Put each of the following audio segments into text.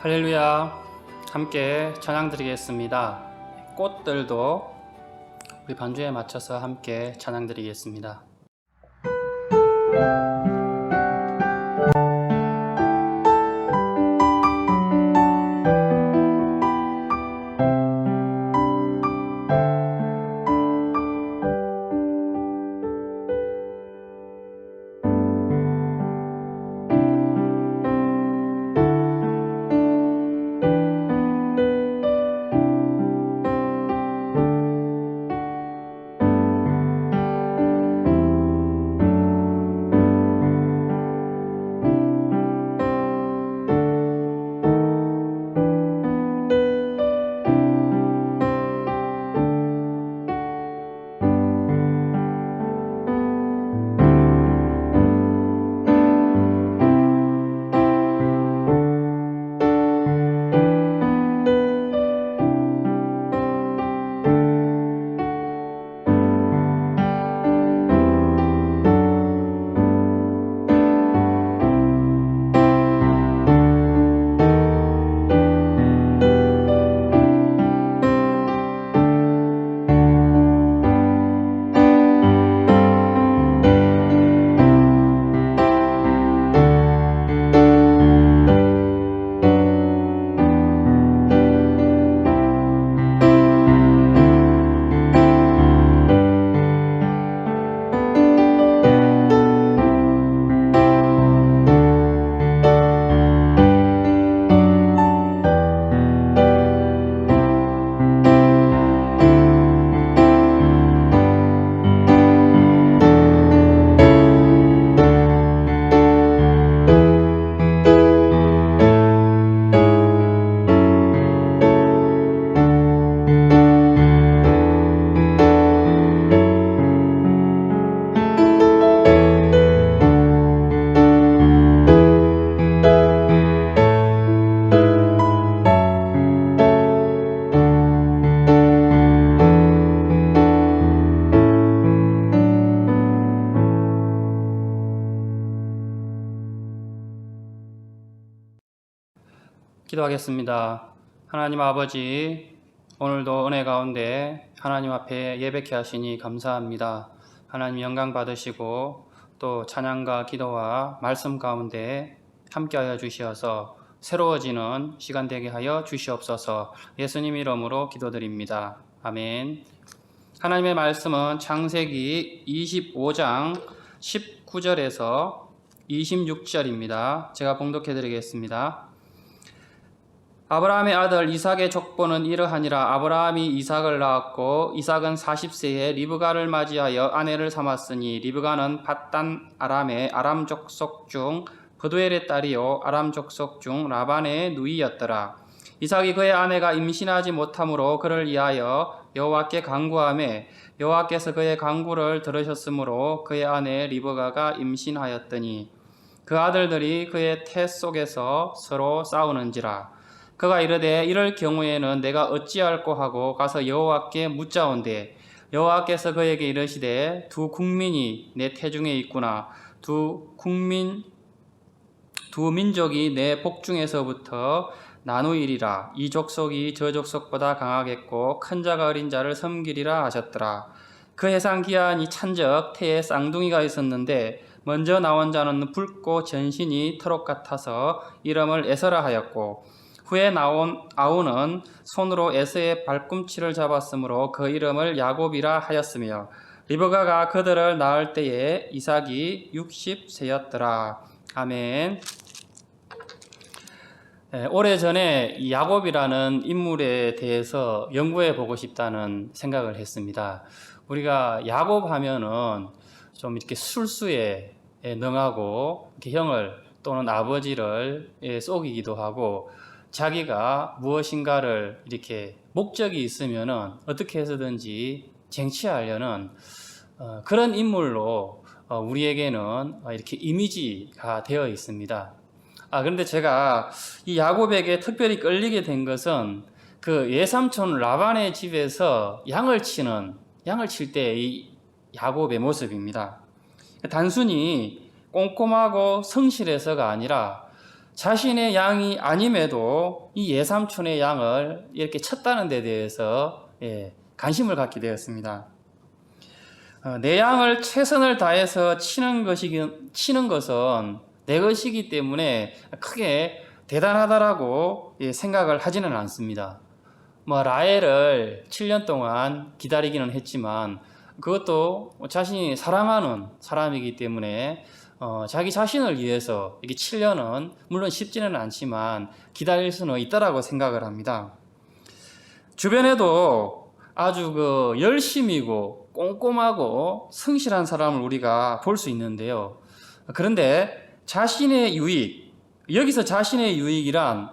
할렐루야. 함께 찬양 드리겠습니다. 꽃들도 우리 반주에 맞춰서 함께 찬양 드리겠습니다. 기도하겠습니다. 하나님 아버지, 오늘도 은혜 가운데 하나님 앞에 예배케 하시니 감사합니다. 하나님 영광 받으시고 또 찬양과 기도와 말씀 가운데 함께하여 주시어서 새로워지는 시간 되게 하여 주시옵소서. 예수님 이름으로 기도드립니다. 아멘. 하나님의 말씀은 창세기 25장 19절에서 26절입니다. 제가 봉독해 드리겠습니다. 아브라함의 아들 이삭의 족보는 이러하니라. 아브라함이 이삭을 낳았고 이삭은 40세에 리브가를 맞이하여 아내를 삼았으니 리브가는 밧단 아람의 아람 족속 중 브두엘의 딸이요 아람 족속 중 라반의 누이였더라. 이삭이 그의 아내가 임신하지 못하므로 그를 위하여 여호와께 간구하매 여호와께서 그의 간구를 들으셨으므로 그의 아내 리브가가 임신하였더니 그 아들들이 그의 태 속에서 서로 싸우는지라. 그가 이르되 이럴 경우에는 내가 어찌할꼬 하고 가서 여호와께 묻자온대 여호와께서 그에게 이르시되 두 국민이 내 태중에 있구나. 두 민족이 내 복중에서부터 나누이리라. 이 족속이 저 족속보다 강하겠고 큰 자가 어린 자를 섬기리라 하셨더라. 그 해상 기한이 찬적 태에 쌍둥이가 있었는데 먼저 나온 자는 붉고 전신이 트럭 같아서 이름을 에서라 하였고 후에 나온 아우는 손으로 에서의 발꿈치를 잡았으므로 그 이름을 야곱이라 하였으며 리브가가 그들을 낳을 때에 이삭이 60세였더라. 아멘. 오래전에 이 야곱이라는 인물에 대해서 연구해 보고 싶다는 생각을 했습니다. 우리가 야곱 하면은 좀 이렇게 술수에 능하고 이렇게 형을 또는 아버지를 속이기도 하고 자기가 무엇인가를 이렇게 목적이 있으면은 어떻게 해서든지 쟁취하려는 그런 인물로 우리에게는 이렇게 이미지가 되어 있습니다. 그런데 제가 이 야곱에게 특별히 끌리게 된 것은 그 외삼촌 라반의 집에서 양을 칠 때 이 야곱의 모습입니다. 단순히 꼼꼼하고 성실해서가 아니라 자신의 양이 아님에도 이 예삼촌의 양을 이렇게 쳤다는 데 대해서 관심을 갖게 되었습니다. 내 양을 최선을 다해서 치는 것은 내 것이기 때문에 크게 대단하다라고 생각을 하지는 않습니다. 라헬을 7년 동안 기다리기는 했지만 그것도 자신이 사랑하는 사람이기 때문에 자기 자신을 위해서 이게 7년은 물론 쉽지는 않지만 기다릴 수는 있다라고 생각을 합니다. 주변에도 아주 열심이고 꼼꼼하고 성실한 사람을 우리가 볼 수 있는데요. 그런데 자신의 유익, 여기서 자신의 유익이란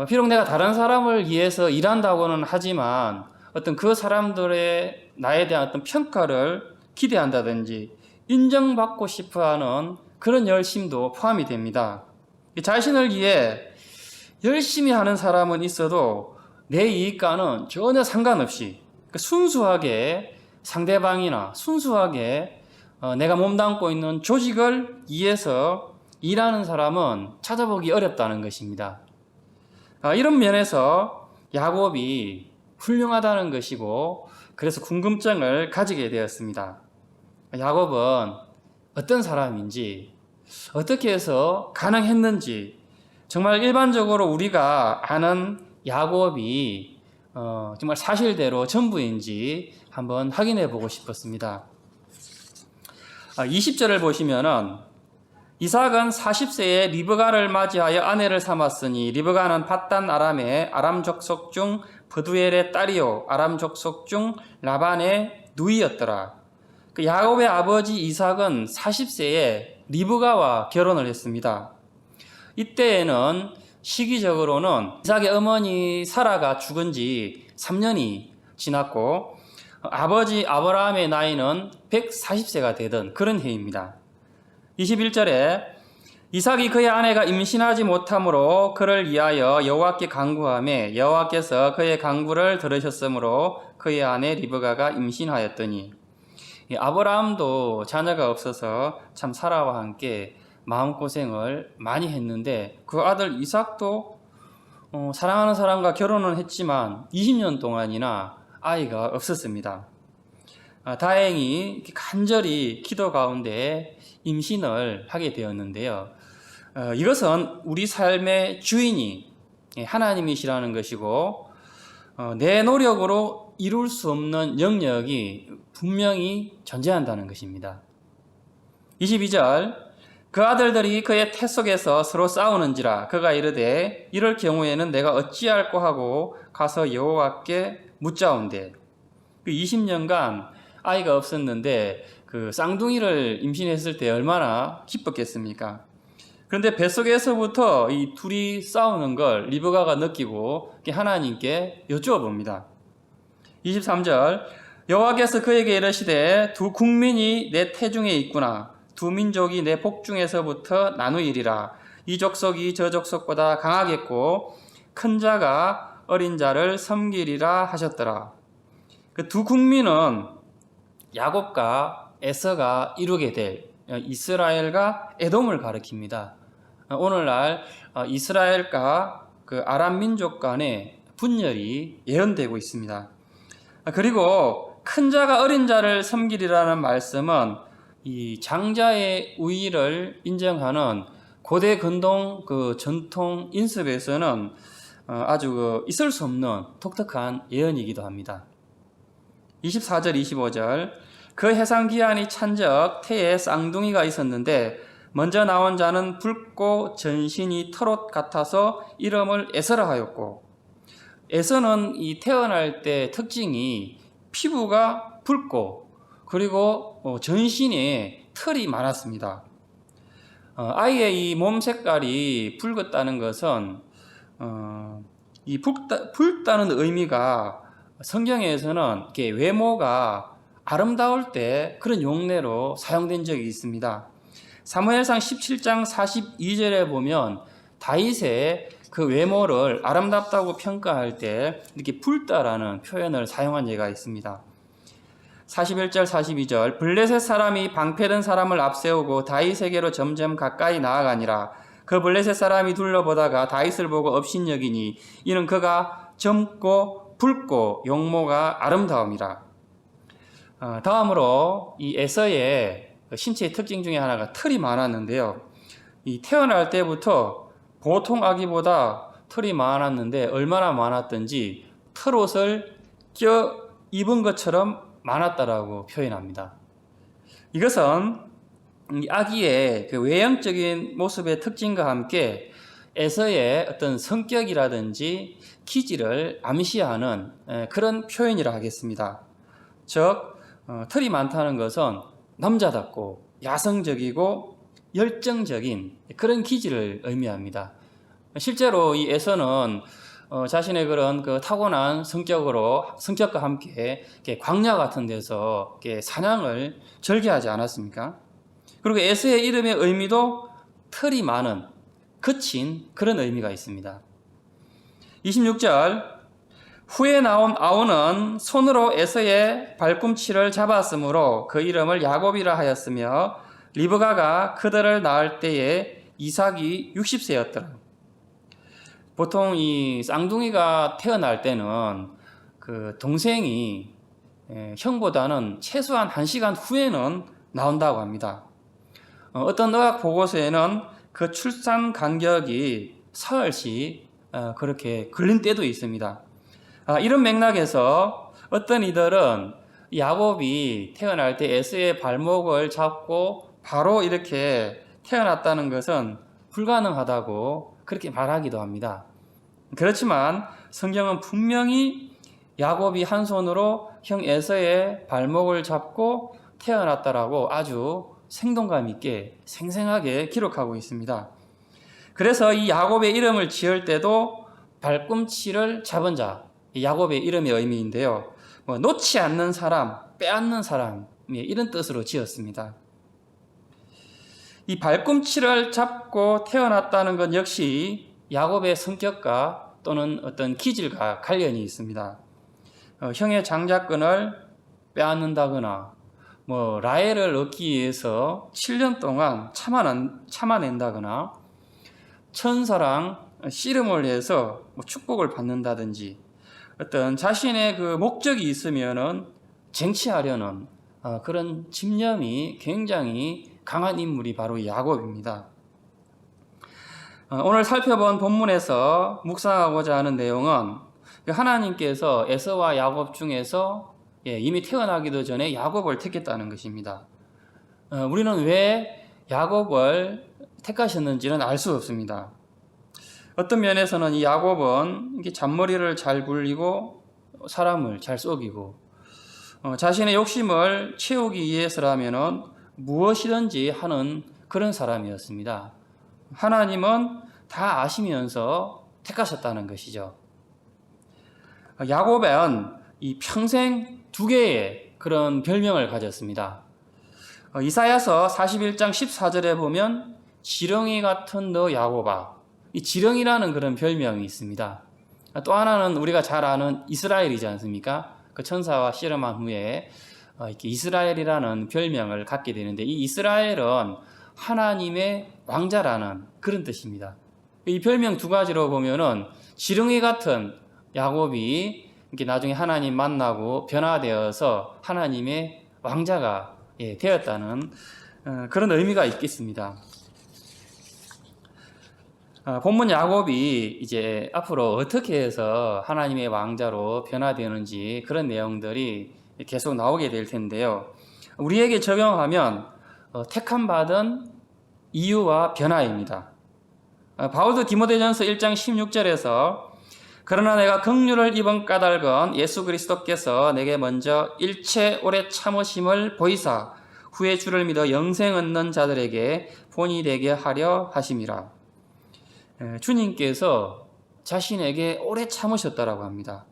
비록 내가 다른 사람을 위해서 일한다고는 하지만 어떤 그 사람들의 나에 대한 어떤 평가를 기대한다든지 인정받고 싶어하는 그런 열심도 포함이 됩니다. 자신을 위해 열심히 하는 사람은 있어도 내 이익과는 전혀 상관없이 순수하게 상대방이나 순수하게 내가 몸담고 있는 조직을 위해서 일하는 사람은 찾아보기 어렵다는 것입니다. 이런 면에서 야곱이 훌륭하다는 것이고 그래서 궁금증을 가지게 되었습니다. 야곱은 어떤 사람인지 어떻게 해서 가능했는지 정말 일반적으로 우리가 아는 야곱이 정말 사실대로 전부인지 한번 확인해 보고 싶었습니다. 20절을 보시면은 이삭은 40세에 리브가를 맞이하여 아내를 삼았으니 리브가는 밧단 아람의 아람 족속 중 브두엘의 딸이요 아람 족속 중 라반의 누이였더라. 야곱의 아버지 이삭은 40세에 리브가와 결혼을 했습니다. 이때에는 시기적으로는 이삭의 어머니 사라가 죽은 지 3년이 지났고 아버지 아브라함의 나이는 140세가 되던 그런 해입니다. 21절에 이삭이 그의 아내가 임신하지 못하므로 그를 위하여 여호와께 간구하매 여호와께서 그의 간구를 들으셨으므로 그의 아내 리브가가 임신하였더니 아브라함도 자녀가 없어서 참 사라와 함께 마음고생을 많이 했는데 그 아들 이삭도 사랑하는 사람과 결혼은 했지만 20년 동안이나 아이가 없었습니다. 다행히 간절히 기도 가운데 임신을 하게 되었는데요. 이것은 우리 삶의 주인이 하나님이시라는 것이고 내 노력으로 이룰 수 없는 영역이 분명히 존재한다는 것입니다. 22절 그 아들들이 그의 태 속에서 서로 싸우는지라 그가 이르되 이럴 경우에는 내가 어찌할꼬 하고 가서 여호와께 묻자온대. 20년간 아이가 없었는데 그 쌍둥이를 임신했을 때 얼마나 기뻤겠습니까? 그런데 뱃속에서부터 이 둘이 싸우는 걸 리브가가 느끼고 하나님께 여쭈어봅니다. 23절 여호와께서 그에게 이르시되 두 국민이 내 태중에 있구나. 두 민족이 내 복중에서부터 나누이리라. 이 족속이 저 족속보다 강하겠고 큰 자가 어린 자를 섬기리라 하셨더라. 그 두 국민은 야곱과 에서가 이루게 될 이스라엘과 에돔을 가리킵니다. 오늘날 이스라엘과 그 아람 민족 간의 분열이 예언되고 있습니다. 그리고 큰 자가 어린 자를 섬기리라는 말씀은 이 장자의 우위를 인정하는 고대 근동 그 전통 인습에서는 아주 있을 수 없는 독특한 예언이기도 합니다. 24절 25절 그 해상기한이 찬적 태에 쌍둥이가 있었는데 먼저 나온 자는 붉고 전신이 털옷 같아서 이름을 에서라 하였고 에서는 이 태어날 때 특징이 피부가 붉고 그리고 전신에 털이 많았습니다. 아이의 이 몸 색깔이 붉었다는 것은 이 붉다는 의미가 성경에서는 이렇게 외모가 아름다울 때 그런 용례로 사용된 적이 있습니다. 사무엘상 17장 42절에 보면 다윗의 그 외모를 아름답다고 평가할 때 이렇게 붉다라는 표현을 사용한 예가 있습니다. 41절 42절 블레셋 사람이 방패든 사람을 앞세우고 다윗에게로 점점 가까이 나아가니라. 그 블레셋 사람이 둘러보다가 다윗을 보고 업신여기니 이는 그가 젊고 붉고 용모가 아름다움이라. 다음으로 이 에서의 신체의 특징 중에 하나가 털이 많았는데요. 이 태어날 때부터 보통 아기보다 털이 많았는데 얼마나 많았던지 털옷을 껴 입은 것처럼 많았다라고 표현합니다. 이것은 이 아기의 그 외형적인 모습의 특징과 함께 에서의 어떤 성격이라든지 기질을 암시하는 그런 표현이라 하겠습니다. 즉 털이 많다는 것은 남자답고 야성적이고 열정적인 그런 기질을 의미합니다. 실제로 이 에서는 자신의 그런 그 타고난 성격과 함께 광야 같은 데서 사냥을 즐겨하지 않았습니까? 그리고 에서의 이름의 의미도 털이 많은, 거친 그런 의미가 있습니다. 26절, 후에 나온 아우는 손으로 에서의 발꿈치를 잡았으므로 그 이름을 야곱이라 하였으며 리브가가 그들을 낳을 때에 이삭이 60세였더라. 보통 이 쌍둥이가 태어날 때는 그 동생이 형보다는 최소한 1시간 후에는 나온다고 합니다. 어떤 의학 보고서에는 그 출산 간격이 사흘씩 그렇게 걸린 때도 있습니다. 이런 맥락에서 어떤 이들은 야곱이 태어날 때 에서의 발목을 잡고 바로 이렇게 태어났다는 것은 불가능하다고 그렇게 말하기도 합니다. 그렇지만 성경은 분명히 야곱이 한 손으로 형 에서의 발목을 잡고 태어났다라고 아주 생동감 있게 생생하게 기록하고 있습니다. 그래서 이 야곱의 이름을 지을 때도 발꿈치를 잡은 자, 야곱의 이름의 의미인데요. 놓지 않는 사람, 빼앗는 사람, 이런 뜻으로 지었습니다. 이 발꿈치를 잡고 태어났다는 것 역시 야곱의 성격과 또는 어떤 기질과 관련이 있습니다. 형의 장자권을 빼앗는다거나 라헬을 얻기 위해서 7년 동안 참아낸다거나 천사랑 씨름을 해서 축복을 받는다든지 어떤 자신의 그 목적이 있으면은 쟁취하려는 그런 집념이 굉장히 강한 인물이 바로 야곱입니다. 오늘 살펴본 본문에서 묵상하고자 하는 내용은 하나님께서 에서와 야곱 중에서 이미 태어나기도 전에 야곱을 택했다는 것입니다. 우리는 왜 야곱을 택하셨는지는 알 수 없습니다. 어떤 면에서는 이 야곱은 잔머리를 잘 굴리고 사람을 잘 속이고 자신의 욕심을 채우기 위해서라면 무엇이든지 하는 그런 사람이었습니다. 하나님은 다 아시면서 택하셨다는 것이죠. 야곱은 이 평생 2개의 그런 별명을 가졌습니다. 이사야서 41장 14절에 보면 지렁이 같은 너 야곱아, 이 지렁이라는 그런 별명이 있습니다. 또 하나는 우리가 잘 아는 이스라엘이지 않습니까? 그 천사와 씨름한 후에 이렇게 이스라엘이라는 별명을 갖게 되는데 이 이스라엘은 하나님의 왕자라는 그런 뜻입니다. 이 별명 2가지로 보면은 지렁이 같은 야곱이 이렇게 나중에 하나님 만나고 변화되어서 하나님의 왕자가 되었다는 그런 의미가 있겠습니다. 본문 야곱이 이제 앞으로 어떻게 해서 하나님의 왕자로 변화되는지 그런 내용들이 계속 나오게 될 텐데요. 우리에게 적용하면 택함 받은 이유와 변화입니다. 바울도 디모데전서 1장 16절에서 그러나 내가 긍휼을 입은 까닭은 예수 그리스도께서 내게 먼저 일체 오래 참으심을 보이사 후에 주를 믿어 영생 얻는 자들에게 본이 되게 하려 하심이라. 주님께서 자신에게 오래 참으셨다라고 합니다.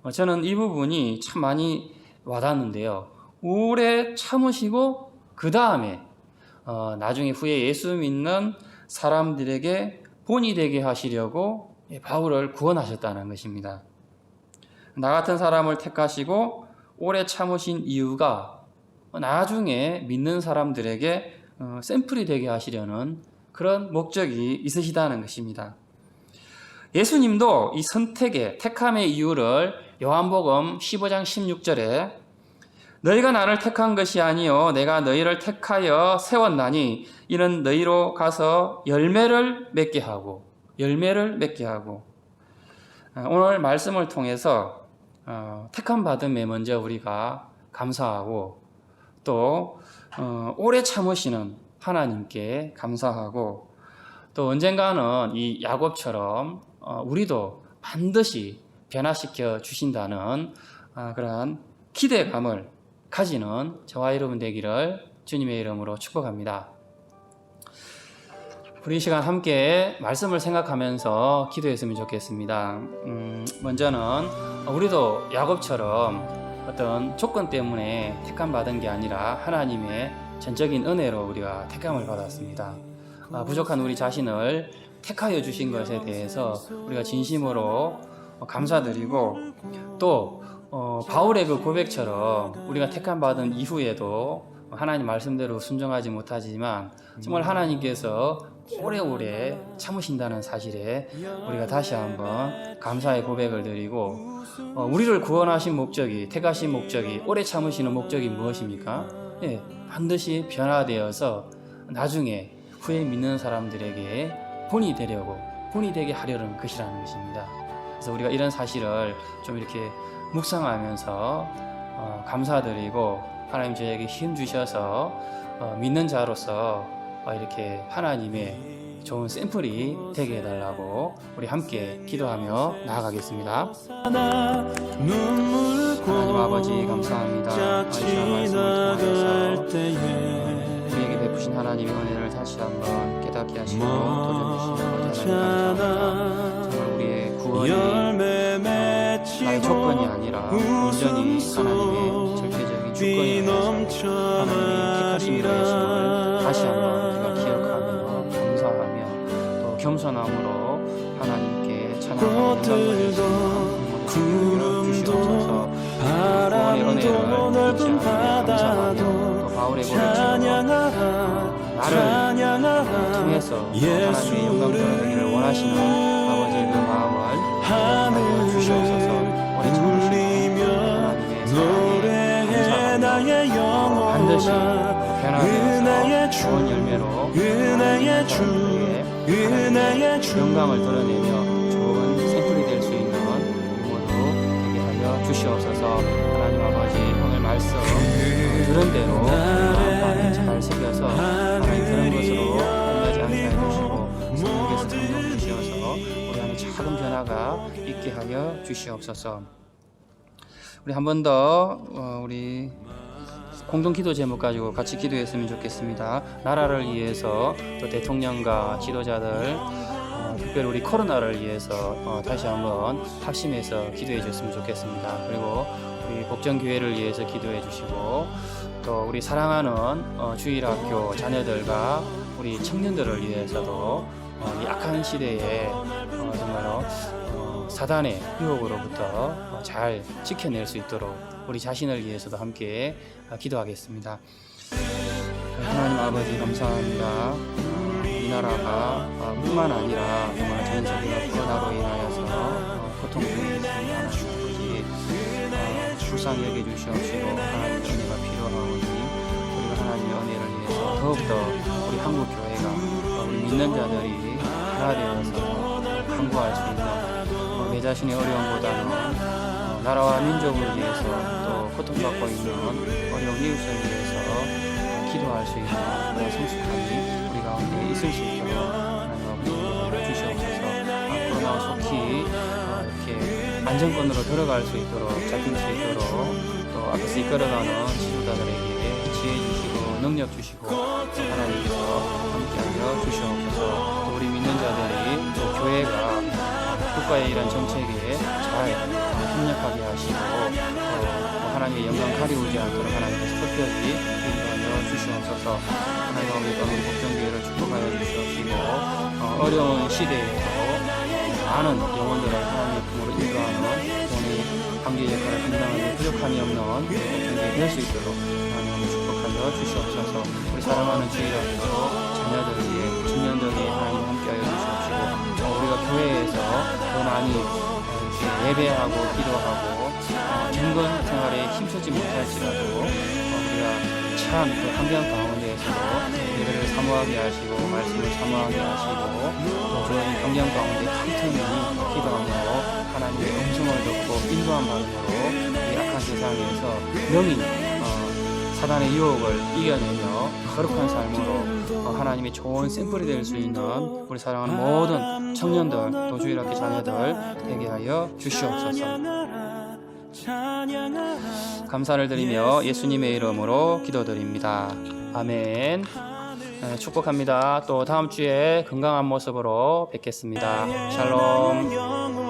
저는 이 부분이 참 많이 와닿는데요. 오래 참으시고 그 다음에 나중에 후에 예수 믿는 사람들에게 본이 되게 하시려고 바울을 구원하셨다는 것입니다. 나 같은 사람을 택하시고 오래 참으신 이유가 나중에 믿는 사람들에게 샘플이 되게 하시려는 그런 목적이 있으시다는 것입니다. 예수님도 이 선택의 택함의 이유를 요한복음 15장 16절에 너희가 나를 택한 것이 아니요 내가 너희를 택하여 세웠나니 이는 너희로 가서 열매를 맺게 하고 오늘 말씀을 통해서 택함 받음에 먼저 우리가 감사하고 또 오래 참으시는 하나님께 감사하고 또 언젠가는 이 야곱처럼 우리도 반드시 변화시켜 주신다는 그러한 기대감을 가지는 저와 여러분 되기를 주님의 이름으로 축복합니다. 우리 이 시간 함께 말씀을 생각하면서 기도했으면 좋겠습니다. 먼저는 우리도 야곱처럼 어떤 조건 때문에 택함 받은 게 아니라 하나님의 전적인 은혜로 우리가 택함을 받았습니다. 부족한 우리 자신을 택하여 주신 것에 대해서 우리가 진심으로 감사드리고 또 바울의 그 고백처럼 우리가 택함 받은 이후에도 하나님 말씀대로 순종하지 못하지만 정말 하나님께서 오래오래 참으신다는 사실에 우리가 다시 한번 감사의 고백을 드리고 우리를 구원하신 목적이, 택하신 목적이, 오래 참으시는 목적이 무엇입니까? 반드시 변화되어서 나중에 후에 믿는 사람들에게 본이 되게 하려는 것이라는 것입니다. 그래서 우리가 이런 사실을 좀 이렇게 묵상하면서 감사드리고 하나님 저에게 힘 주셔서 믿는 자로서 이렇게 하나님의 좋은 샘플이 되게 해달라고 우리 함께 기도하며 나아가겠습니다. 하나님 아버지 감사합니다. 이 시간 말씀을 통해서 우리에게 베푸신 하나님의 은혜를 다시 한번 깨닫게 하시고 도전주시고 감사합니다. 정말 우리의 구원이 나의 조건이 아니라 온전히 하나님의 절대적인 주권이라서 하나님의 택하심이라 하심을 다시 한번 우리가 기억하며 감사하며 또 겸손함으로 하나님께 찬양하며 영광을 드리시는 주시옵소서. 구원의 은혜를 잊지 않으며 감사하며 또 바울의 고백처럼 나를 통해서 하나님의 영광 드러내기를 원하시는 아버지의 그 마음을 주시옵소서. 오래 참으시고 하나님의 사랑에 감사하며 반드시 변화되어서 좋은 열매로 하나님의 영광을 드러내며 좋은 샘플이 될 수 있는 우리 모두 되게 하여 주시옵소서. 하나님 아버지 오늘 말씀 들은 대로 마음에 잘 새겨서 하나님 그런 것으로 끝나지 않게 해주시고 성령께서 감동 주시어서 우리 안에 작은 변화가 있게 하여 주시옵소서. 우리 한 번 더 우리 공동 기도 제목 가지고 같이 기도했으면 좋겠습니다. 나라를 위해서 또 대통령과 지도자들 특별히 우리 코로나를 위해서 다시 한번 합심해서 기도해 주셨으면 좋겠습니다. 그리고 우리 복전교회를 위해서 기도해 주시고 또 우리 사랑하는 주일학교 자녀들과 우리 청년들을 위해서도 약한 시대에 정말로 사단의 유혹으로부터 잘 지켜낼 수 있도록 우리 자신을 위해서도 함께 기도하겠습니다. 하나님 아버지 감사합니다. 이 나라가 뿐만 아니라 정말 전 세계가 코로나로 인하여서 고통 중에 있는 하나님 아버지 불쌍히 여겨주시옵시고 하나님의 은혜가 필요하오니 우리가 하나님의 은혜를 위해서 더욱더 우리 한국 교회가 우리 믿는 자들이 하나 되어서 강구할 수 있는 내 자신의 어려움보다는 나라와 민족을 위해서 또 고통받고 있는 어려운 이웃을 위해서 기도할 수 있는 그런 성숙함이 우리 가운데 있을 수 있도록 하나님 아버지 주시옵소서. 코로나가 속히 이렇게 안정권으로 들어갈 수 있도록 잡힐 수 있도록 또 앞에서 이끌어가는 지도자들에게 지혜 주시고 능력 주시고 하나님께서 함께하여 주시옵소서. 또 우리 믿는 자들이 또 교회가 국가의 이런 정책에 잘 협력하게 하시고 하나님의 영광 가리우지 않도록 하나님께서 특별히 인도하여 주시옵소서. 하나님 아버지 우리 복전교회를 축복하여 주시옵시고 어려운 시대에도 많은 영혼들을 하나님의 품으로 인도하는 오늘 관계 역할을 감당하는 부족함이 없는 복전교회 될 수 있도록 하나님 축복하여 주시옵소서. 우리 사랑하는 주일학교 자녀들을 위해 청년들이 하나님 함께하여 주시옵시고 우리가 교회에서 더 많이 이렇게 예배하고 기도하고 경건 생활에 힘쓰지 못할지라도 우리가 참 그 환경 가운데에서도 예배를 사모하게 하시고 말씀을 사모하게 하시고 또 그런 환경 가운데 틈틈이 기도하며 하나님의 음성을 듣고 인도함 받음으로 이 악한 세상에서 명히 사단의 유혹을 이겨내며 거룩한 삶으로 하나님의 좋은 샘플이 될 수 있는 우리 사랑하는 모든 청년들 또 주일학교 자녀들 되게 하여 주시옵소서. 감사를 드리며 예수님의 이름으로 기도드립니다. 아멘. 축복합니다. 또 다음 주에 건강한 모습으로 뵙겠습니다. 샬롬.